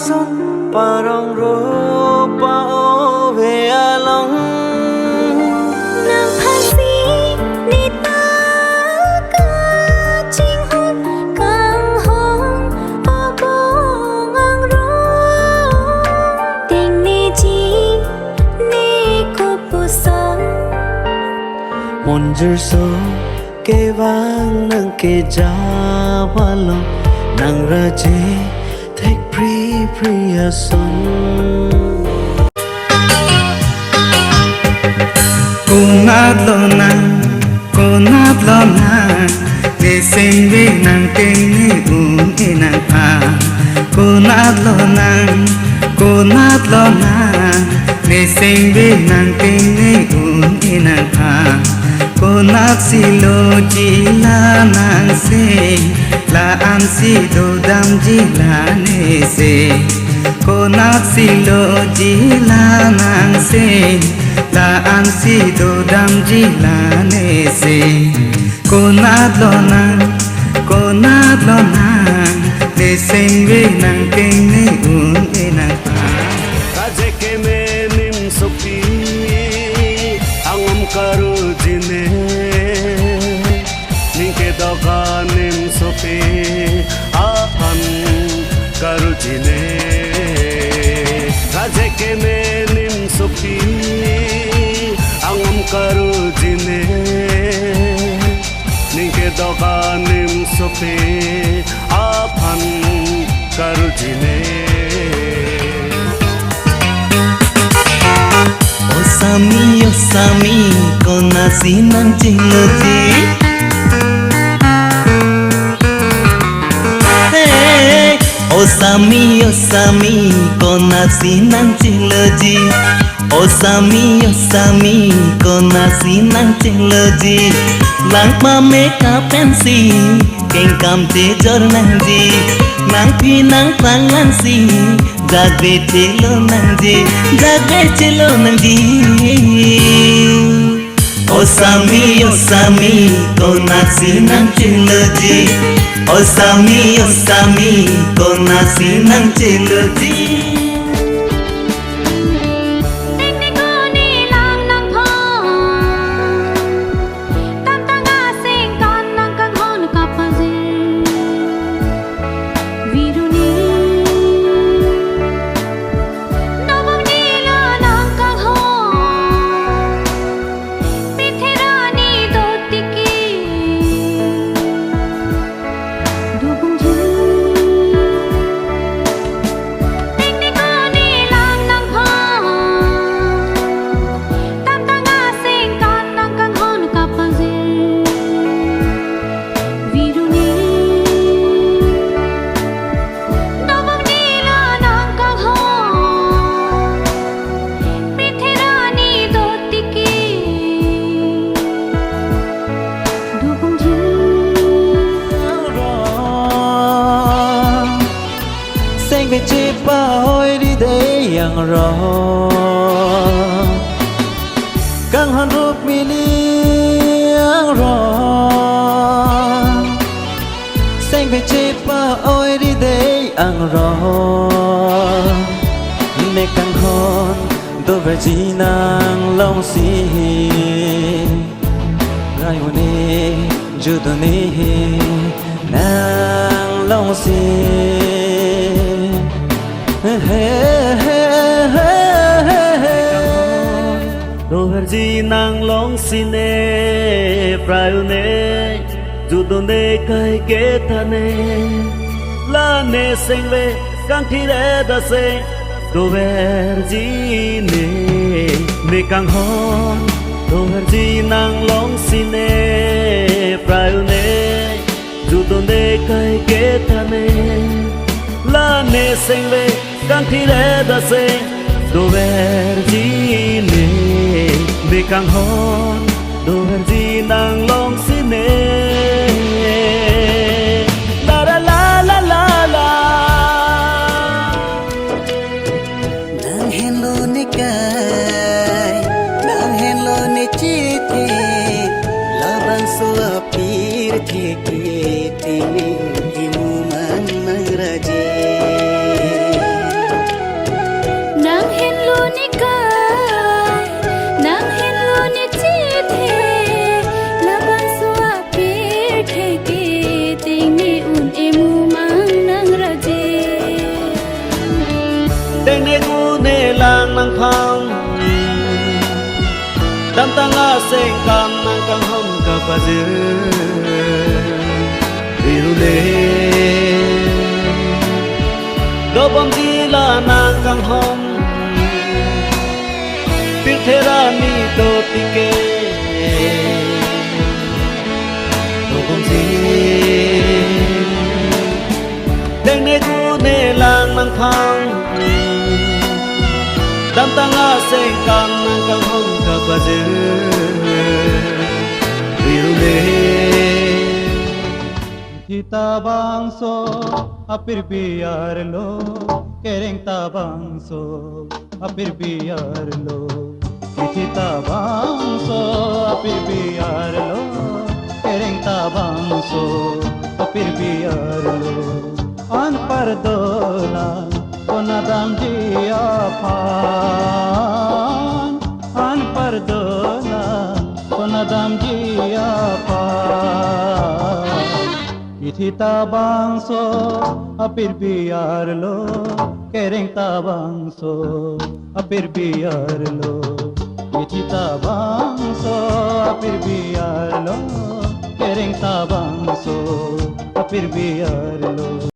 son parong ro pa o ve along nang hasi ni ta ka ching hon kang hong o bong ang ro ting ni chi ni ko pu son monjur so ke vang nang ke jawalo nang raje take priya son kunat lo na de sing ve nang ting ni e nang pa kunat lo na de sing ve nang ting ni e nang pa kunat si lo ji la nang se la an si do dam ji la ne se kunat si lo ji la nang se la an si do dam ji la ne se kunat lo na de sing ve nang ting ni e nang pa kaje ke me nim sopi angam karu jine ninke doka nim sopi ahan karu jine kaje ke me nim sopi angam karu jine ninke doka nim sopi ahan karu jine Osami kona sinang chingloji Hey Osami kona sinang chingloji Osami kona sinang chingloji Lang pa meka pensi keng kam te jor nang ji nang pi nang tangan si jagbe chilo nang ji Osami kona sinang chilo ji Osami kona sinang chilo ji ting ni ko ni lang nang pho tam ta nga sing kan nang kang hon ka pa ji viru ni no bom ni la nang kang hon pithera ni do tiki du bom ji ting ni ko ni lang nang pho tam ta nga sing kan nang kang hon ka pa ji viru ni no bom ni la nang kang hon pithera ni do tiki du bom ji Sing về chi pa hoi đi đây yang ro Kang han rup mi li yang ro Sing về chi pa hoi đi đây ang ro Ne kang hon do về chi nang long si Rai ho ne ju do ne nang long si Doher ji nang long sine prayune judone kai ke thane la ne sengve kang thi re da se doher ji ne kang hon doher ji nang long sine prayune judone kai ke thane la ne sengve kang thi re da se doher ji ne kang hon doher ji nang long sine la la la la la la nang hen lo ne kai nang hen lo ne chi the la bang so apir the ki ti hi mu man mang raje seng kan nang kang hom ka pazư virule do bom di la nang kang hom pil thera ni do tike do bom di deng ne ku ne lang nang phang dam tanga seng kan nang kang hom ka pazư virule kita bangso apir biar lo kereng ta bangso apir biar lo kita bangso apir biar lo kereng ta bangso apir biar lo an pardona konadam dia pan an pardona konadam dia pan Kita bangso apir biar lo kereng ta bangso apir biar lo kita bangso apir biar lo kereng ta bangso apir biar lo